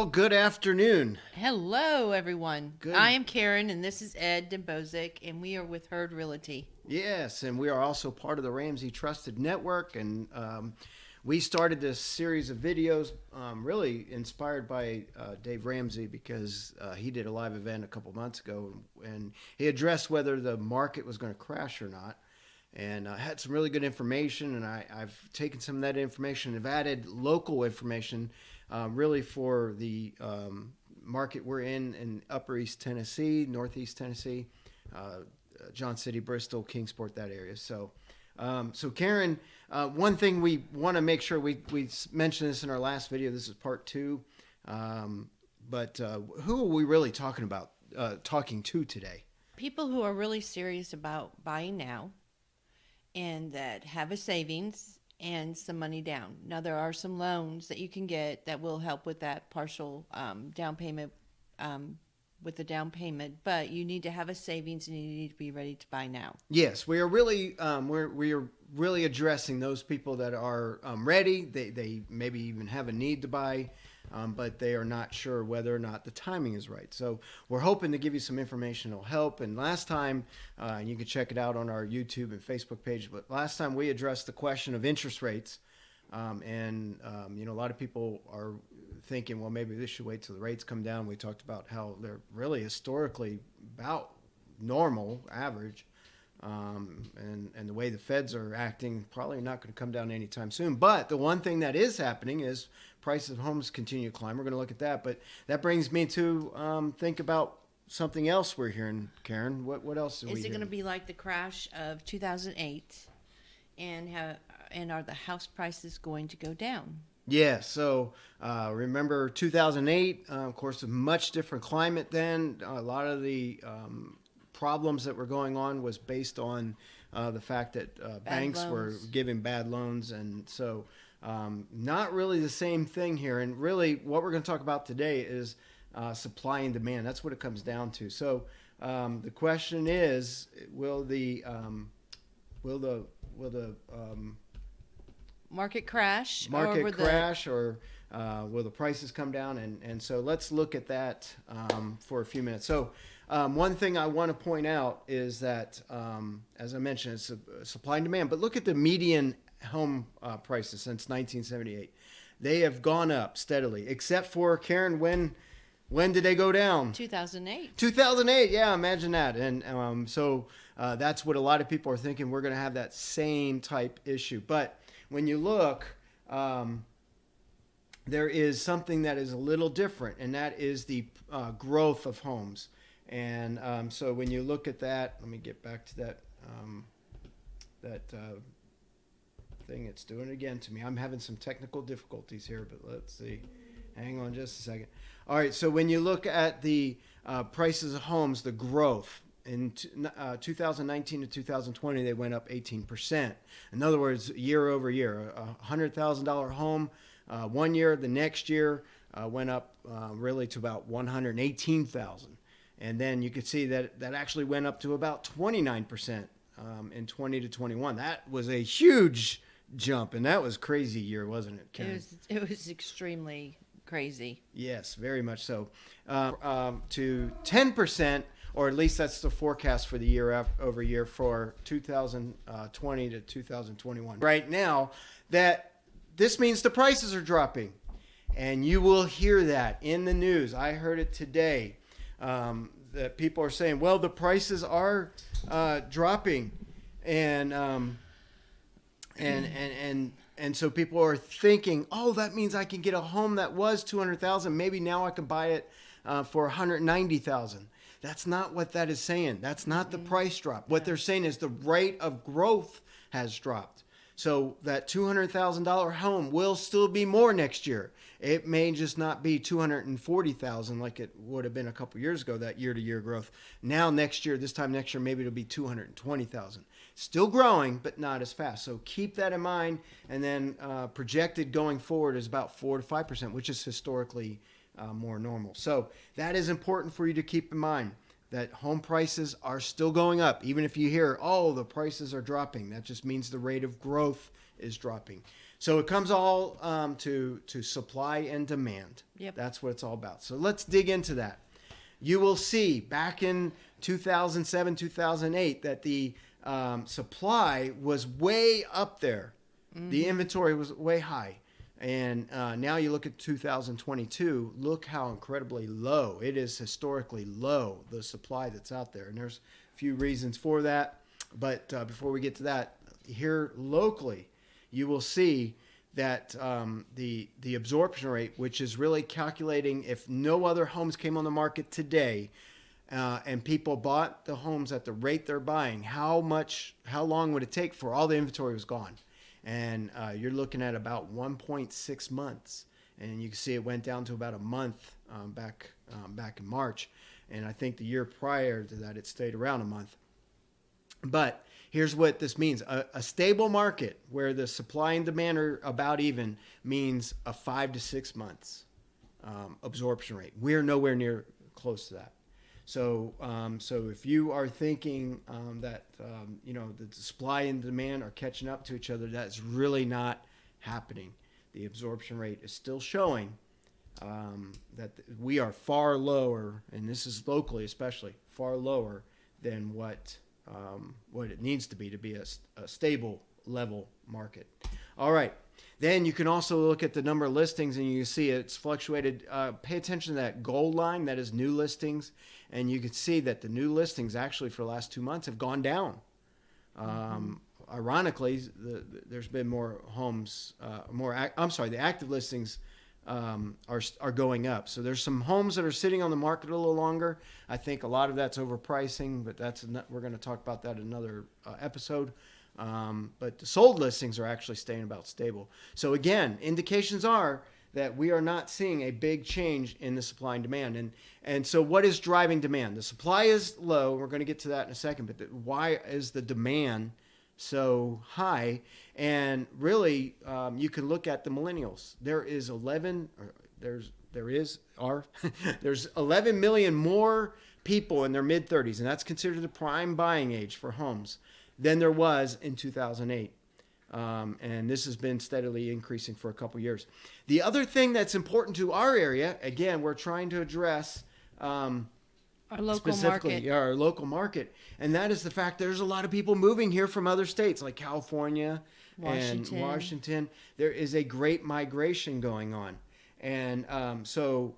Well, good afternoon. Hello, everyone. Good. I am Karin, and this is Ed Dembozic, and we are with Herd Realty. Yes, and we are also part of the Ramsey Trusted Network, and we started this series of videos really inspired by Dave Ramsey because he did a live event a couple months ago, and he addressed whether the market was going to crash or not. And I had some really good information, and I've taken some of that information and have added local information really for the market we're in Upper East Tennessee, Northeast Tennessee, John City, Bristol, Kingsport, that area. So Karin, one thing we want to make sure we mentioned this in our last video. This is part 2. But who are we really talking to today? People who are really serious about buying now and that have a savings and some money down. Now, there are some loans that you can get that will help with that partial down payment with the down payment, but you need to have a savings and you need to be ready to buy now. Yes, we are really we are really addressing those people that are ready. They maybe even have a need to buy, but they are not sure whether or not the timing is right. So we're hoping to give you some information that'll help. And last time, and you can check it out on our YouTube and Facebook page, but last time we addressed the question of interest rates. A lot of people are thinking, well, maybe this should wait till the rates come down. We talked about how they're really historically about normal, average. And the way the feds are acting, probably not going to come down anytime soon. But the one thing that is happening is prices of homes continue to climb. We're going to look at that. But that brings me to think about something else we're hearing, Karin. What else Is it going to be like the crash of 2008? And are the house prices going to go down? Yeah, so remember 2008, of course, a much different climate then. A lot of the problems that were going on was based on the fact that banks were giving bad loans. And so not really the same thing here. And really what we're going to talk about today is supply and demand. That's what it comes down to. So the question is, will the market crash? Or will the prices come down? And so let's look at that for a few minutes. So one thing I want to point out is that, as I mentioned, it's supply and demand. But look at the median home prices since 1978. They have gone up steadily, except for, Karin, when did they go down? 2008. 2008, yeah, imagine that. And so that's what a lot of people are thinking. We're going to have that same type issue. But when you look, there is something that is a little different, and that is the growth of homes. And so when you look at that, let me get back to that thing. It's doing it again to me. I'm having some technical difficulties here, but let's see. Hang on just a second. All right, so when you look at the prices of homes, the growth, in 2019 to 2020, they went up 18%. In other words, year over year, a $100,000 home 1 year, the next year went up really to about $118,000. And then you could see that actually went up to about 29% in 20 to 21. That was a huge jump, and that was a crazy year, wasn't it, Karin? It was extremely crazy. Yes, very much so. To 10%, or at least that's the forecast for the year over year for 2020 to 2021. Right now, that this means the prices are dropping, and you will hear that in the news. I heard it today that people are saying, well, the prices are dropping, and so people are thinking, oh, that means I can get a home that was $200,000. Maybe now I can buy it for $190,000. That's not what that is saying. That's not the price drop. What they're saying is the rate of growth has dropped. So that $200,000 home will still be more next year. It may just not be $240,000 like it would have been a couple years ago, that year-to-year growth. Now next year, this time next year, maybe it'll be $220,000. Still growing, but not as fast. So keep that in mind. And then projected going forward is about 4 to 5%, which is historically more normal. So that is important for you to keep in mind, that home prices are still going up. Even if you hear, oh, the prices are dropping, that just means the rate of growth is dropping. So it comes all to supply and demand. Yep. That's what it's all about. So let's dig into that. You will see back in 2007, 2008 that the supply was way up there. Mm-hmm. The inventory was way high. And now you look at 2022, look how incredibly low. It is historically low, the supply that's out there. And there's a few reasons for that. But before we get to that, here locally, you will see that the absorption rate, which is really calculating if no other homes came on the market today, and people bought the homes at the rate they're buying, how long would it take for all the inventory was gone? And you're looking at about 1.6 months, and you can see it went down to about a month back in March, and I think the year prior to that it stayed around a month. But here's what this means. A stable market where the supply and demand are about even means a 5 to 6 months absorption rate. We're nowhere near close to that. So if you are thinking that the supply and demand are catching up to each other, that's really not happening. The absorption rate is still showing that we are far lower, and this is locally especially, far lower than what it needs to be a stable level market. All right. Then you can also look at the number of listings, and you can see it's fluctuated. Pay attention to that gold line. That is new listings. And you can see that the new listings actually for the last 2 months have gone down. Ironically, there's been more homes, the active listings are going up. So there's some homes that are sitting on the market a little longer. I think a lot of that's overpricing, but we're going to talk about that in another episode. But the sold listings are actually staying about stable. So again, indications are that we are not seeing a big change in the supply and demand. And so what is driving demand? The supply is low. We're going to get to that in a second. But why is the demand so high? And really, you can look at the millennials. There's 11 million more people in their mid-30s, and that's considered the prime buying age for homes, than there was in 2008. And this has been steadily increasing for a couple years. The other thing that's important to our area, again, we're trying to address our local specifically market. Our local market, and that is the fact there's a lot of people moving here from other states like California and Washington. There is a great migration going on. And so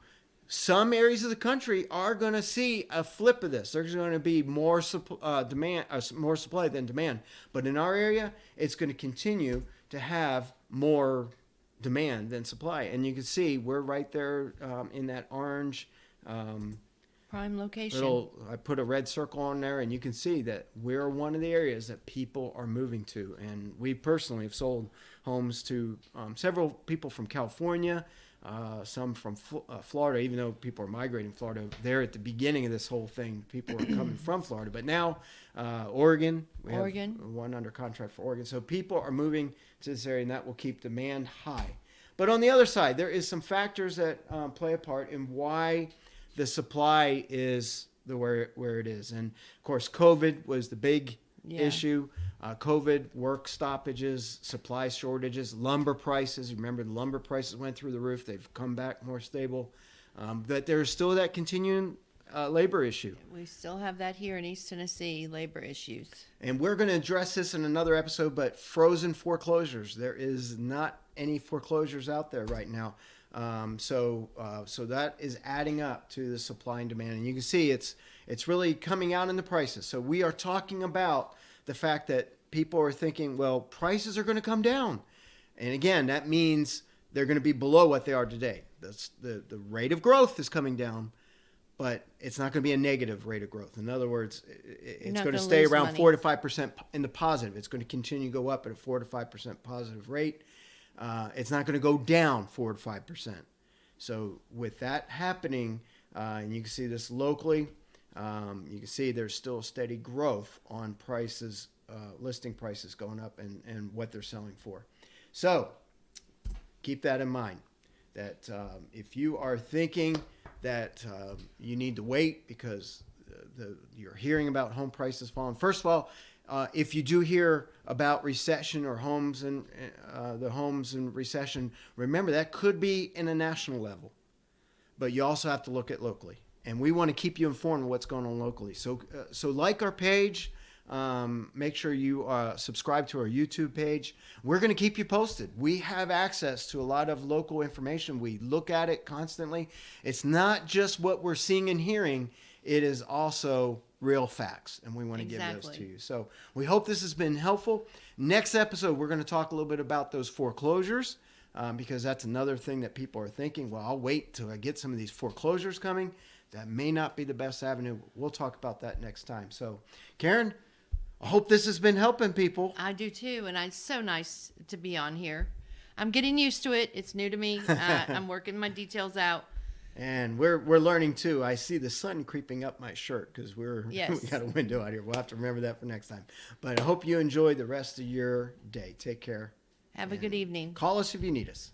some areas of the country are going to see a flip of this. There's going to be more more supply than demand. But in our area, it's going to continue to have more demand than supply. And you can see we're right there in that orange prime location. I put a red circle on there, and you can see that we're one of the areas that people are moving to. And we personally have sold homes to several people from California, some from Florida, even though people are migrating to Florida. There at the beginning of this whole thing, people are coming from Florida. But now Oregon, we have one under contract for Oregon. So people are moving to this area, and that will keep demand high. But on the other side, there is some factors that play a part in why the supply is where it is. And, of course, COVID was the big issue. COVID, work stoppages, supply shortages, lumber prices. Remember, the lumber prices went through the roof. They've come back more stable. But there's still that continuing labor issue. We still have that here in East Tennessee, labor issues. And we're going to address this in another episode, but frozen foreclosures. There is not any foreclosures out there right now. So that is adding up to the supply and demand. And you can see it's really coming out in the prices. So we are talking about the fact that people are thinking, well, prices are going to come down. And again, that means they're going to be below what they are today. The rate of growth is coming down, but it's not going to be a negative rate of growth. In other words, it's going to stay around 4 to 5% in the positive. It's going to continue to go up at a 4 to 5% positive rate. It's not going to go down 4 to 5%. So with that happening, and you can see this locally, you can see there's still steady growth on prices, listing prices going up and what they're selling for. So keep that in mind, that if you are thinking that you need to wait because you're hearing about home prices falling, first of all, If you do hear about recession or homes and the homes in recession, remember that could be in a national level, but you also have to look at locally. And we want to keep you informed of what's going on locally. So like our page. Make sure you subscribe to our YouTube page. We're going to keep you posted. We have access to a lot of local information. We look at it constantly. It's not just what we're seeing and hearing. It is also real facts, and we want to give those to you. So we hope this has been helpful. Next episode, we're going to talk a little bit about those foreclosures, because that's another thing that people are thinking, well, I'll wait till I get some of these foreclosures coming. That may not be the best avenue. We'll talk about that next time. So, Karin, I hope this has been helping people. I do too, and it's so nice to be on here. I'm getting used to it. It's new to me. I'm working my details out. And we're learning too. I see the sun creeping up my shirt because we got a window out here. We'll have to remember that for next time. But I hope you enjoy the rest of your day. Take care. Have a good evening. Call us if you need us.